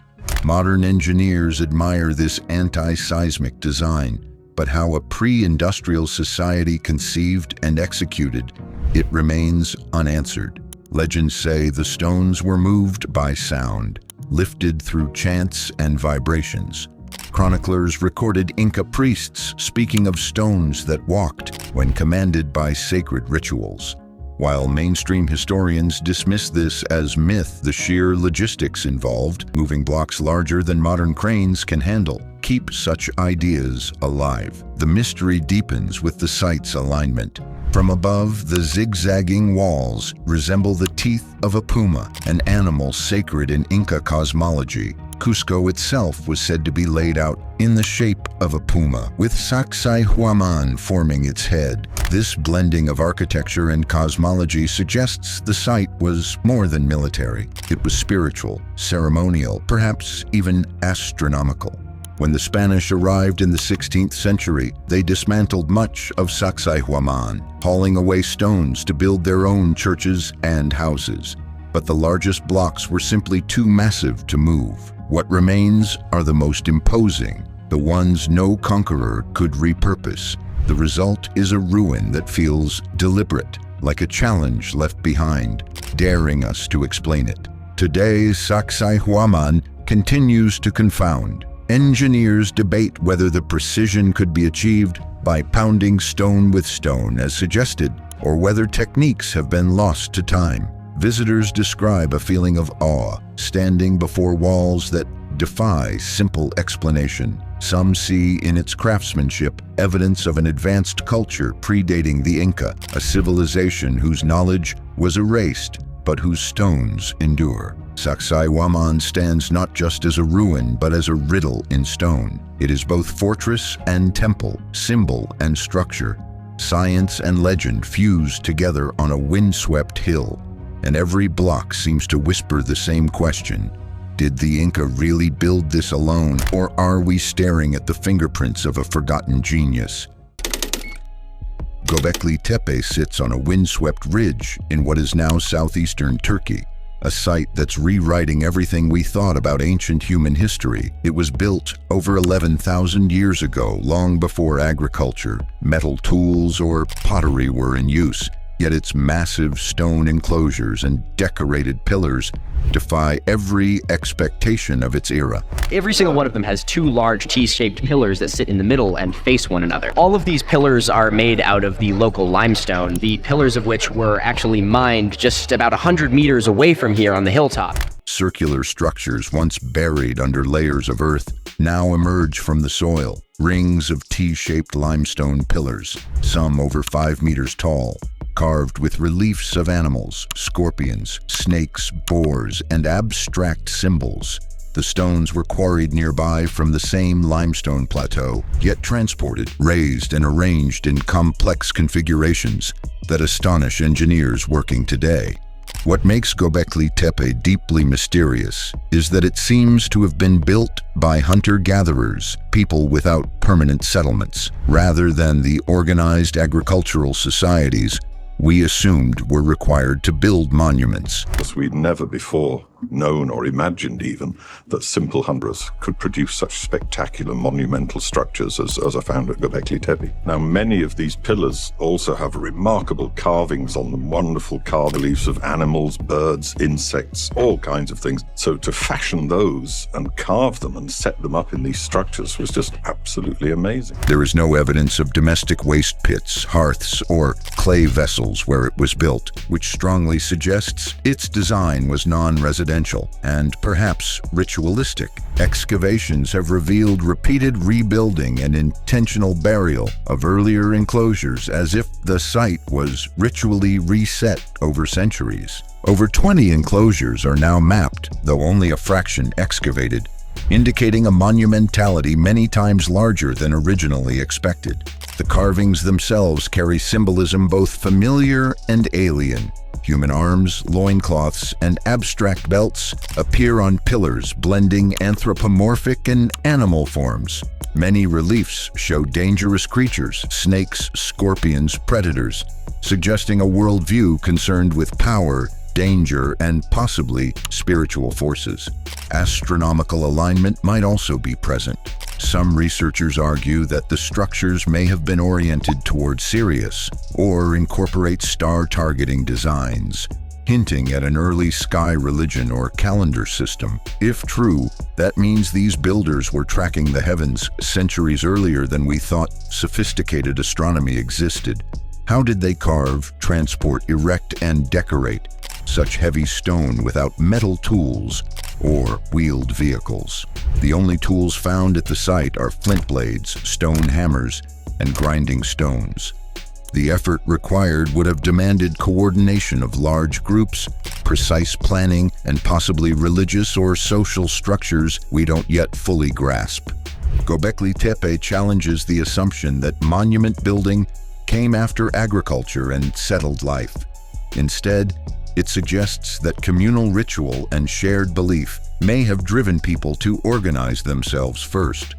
Modern engineers admire this anti-seismic design, but how a pre-industrial society conceived and executed it remains unanswered. Legends say the stones were moved by sound, lifted through chants and vibrations. Chroniclers recorded Inca priests speaking of stones that walked when commanded by sacred rituals. While mainstream historians dismiss this as myth, the sheer logistics involved, moving blocks larger than modern cranes can handle, keep such ideas alive. The mystery deepens with the site's alignment. From above, the zigzagging walls resemble the teeth of a puma, an animal sacred in Inca cosmology. Cusco itself was said to be laid out in the shape of a puma, with Sacsayhuaman forming its head. This blending of architecture and cosmology suggests the site was more than military. It was spiritual, ceremonial, perhaps even astronomical. When the Spanish arrived in the 16th century, they dismantled much of Sacsayhuaman, hauling away stones to build their own churches and houses. But the largest blocks were simply too massive to move. What remains are the most imposing, the ones no conqueror could repurpose. The result is a ruin that feels deliberate, like a challenge left behind, daring us to explain it. Today's Sacsayhuaman continues to confound. Engineers debate whether the precision could be achieved by pounding stone with stone as suggested, or whether techniques have been lost to time. Visitors describe a feeling of awe, standing before walls that defy simple explanation. Some see in its craftsmanship evidence of an advanced culture predating the Inca, a civilization whose knowledge was erased but whose stones endure. Sacsayhuaman stands not just as a ruin, but as a riddle in stone. It is both fortress and temple, symbol and structure. Science and legend fuse together on a windswept hill, and every block seems to whisper the same question. Did the Inca really build this alone, or are we staring at the fingerprints of a forgotten genius? Göbekli Tepe sits on a windswept ridge in what is now southeastern Turkey, a site that's rewriting everything we thought about ancient human history. It was built over 11,000 years ago, long before agriculture, metal tools, or pottery were in use. Yet its massive stone enclosures and decorated pillars defy every expectation of its era. Every single one of them has two large T-shaped pillars that sit in the middle and face one another. All of these pillars are made out of the local limestone, the pillars of which were actually mined just about 100 meters away from here on the hilltop. Circular structures once buried under layers of earth now emerge from the soil. Rings of T-shaped limestone pillars, some over 5 meters tall, carved with reliefs of animals, scorpions, snakes, boars, and abstract symbols. The stones were quarried nearby from the same limestone plateau, yet transported, raised, and arranged in complex configurations that astonish engineers working today. What makes Göbekli Tepe deeply mysterious is that it seems to have been built by hunter-gatherers, people without permanent settlements, rather than the organized agricultural societies we assumed were required to build monuments. Because we'd never before known or imagined even that simple hunters could produce such spectacular monumental structures as are found at Göbekli Tepe. Now, many of these pillars also have remarkable carvings on them, wonderful carved reliefs of animals, birds, insects, all kinds of things. So to fashion those and carve them and set them up in these structures was just absolutely amazing. There is no evidence of domestic waste pits, hearths, or clay vessels where it was built, which strongly suggests its design was non-residential and perhaps ritualistic. Excavations have revealed repeated rebuilding and intentional burial of earlier enclosures, as if the site was ritually reset over centuries. Over 20 enclosures are now mapped, though only a fraction excavated, indicating a monumentality many times larger than originally expected. The carvings themselves carry symbolism both familiar and alien. Human arms, loincloths, and abstract belts appear on pillars, blending anthropomorphic and animal forms. Many reliefs show dangerous creatures, snakes, scorpions, predators, suggesting a worldview concerned with power, danger, and possibly spiritual forces. Astronomical alignment might also be present. Some researchers argue that the structures may have been oriented toward Sirius or incorporate star-targeting designs, hinting at an early sky religion or calendar system. If true, that means these builders were tracking the heavens centuries earlier than we thought sophisticated astronomy existed. How did they carve, transport, erect, and decorate such heavy stone without metal tools or wheeled vehicles? The only tools found at the site are flint blades, stone hammers, and grinding stones. The effort required would have demanded coordination of large groups, precise planning, and possibly religious or social structures we don't yet fully grasp. Göbekli Tepe challenges the assumption that monument building came after agriculture and settled life. Instead, it suggests that communal ritual and shared belief may have driven people to organize themselves first,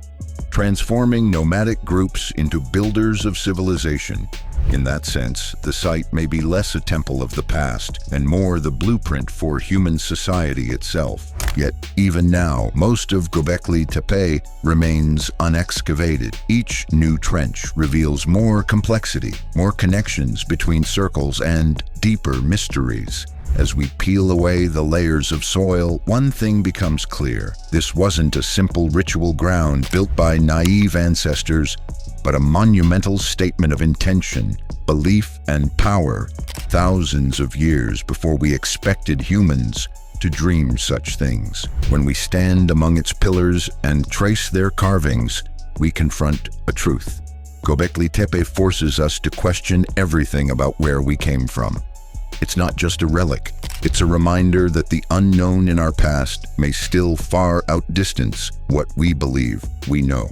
transforming nomadic groups into builders of civilization. In that sense, the site may be less a temple of the past and more the blueprint for human society itself. Yet, even now, most of Göbekli Tepe remains unexcavated. Each new trench reveals more complexity, more connections between circles, and deeper mysteries. As we peel away the layers of soil, one thing becomes clear. This wasn't a simple ritual ground built by naive ancestors, but a monumental statement of intention, belief, and power thousands of years before we expected humans to dream such things. When we stand among its pillars and trace their carvings, we confront a truth. Göbekli Tepe forces us to question everything about where we came from. It's not just a relic, it's a reminder that the unknown in our past may still far outdistance what we believe we know.